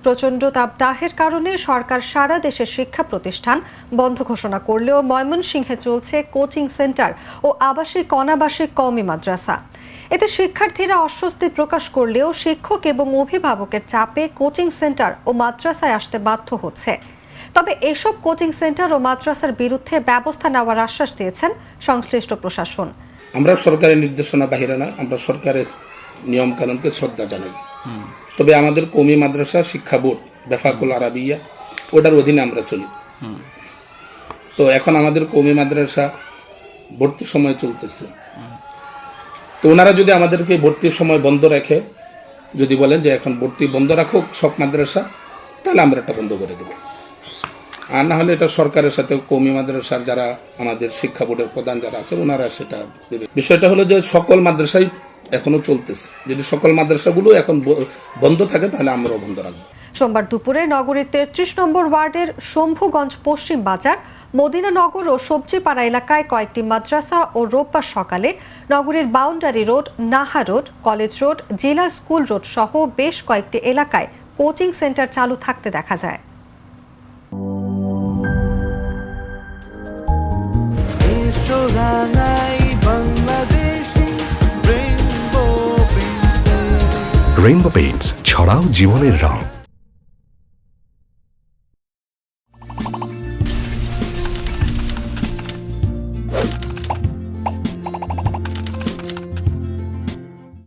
প্রচণ্ড তাপদাহের কারণে সরকার সারা দেশের শিক্ষা প্রতিষ্ঠান বন্ধ ঘোষণা করলেও ময়মনসিংহে চলছে কোচিং সেন্টার ও আবাসিক অনাবাসিক কওমি মাদ্রাসা। এতে শিক্ষার্থীরা অস্বস্তি প্রকাশ করলেও শিক্ষক এবং অভিভাবকের চাপে কোচিং সেন্টার ও মাদ্রাসায় আসতে বাধ্য হচ্ছে। তবে এসব কোচিং সেন্টার ও মাদ্রাসার বিরুদ্ধে ব্যবস্থা নেওয়ার আশ্বাস দিয়েছেন সংশ্লিষ্ট প্রশাসন। আমরা সরকারের নির্দেশনা বাহিরে না, আমরা সরকারের নিয়ম কানুনকে শ্রদ্ধা জানাই। তবে আমাদের কওমি মাদ্রাসা শিক্ষা বোর্ড বেফাকুল আরাবিয়া ওটার অধীনে আমরা চলি। তো এখন আমাদের কওমি মাদ্রাসা ভর্তির সময় চলতেছে। তো ওনারা যদি আমাদেরকে ভর্তির সময় বন্ধ রাখে, যদি বলেন যে এখন ভর্তি বন্ধ রাখো সব মাদ্রাসা, তাহলে আমরা এটা বন্ধ করে দেব। আর না হলে এটা সরকারের সাথে কওমি মাদ্রাসার যারা আমাদের শিক্ষা বোর্ডের প্রধান যারা আছে ওনারা সেটা দেবে। বিষয়টা হলো যে সকল মাদ্রাসাই এখনো চলতেছে, যদি সকল মাদ্রাসাগুলো এখন বন্ধ থাকে তাহলে আমরাও বন্ধ রাখবো। সোমবার দুপুরে নগরীর ৩৩ নম্বর ওয়ার্ডের শম্ভুগঞ্জ পশ্চিম বাজার, মদিনানগর ও সবজিপাড়া এলাকায় কয়েকটি মাদ্রাসা ও রোববার সকালে নগরীর boundary road, Naha road, college road, জেলা স্কুল রোড সহ বেশ কয়েকটি এলাকায় কোচিং সেন্টার চালু থাকতে দেখা যায়। রেইনবো পেইন্টস, ছড়াও জীবনের রং।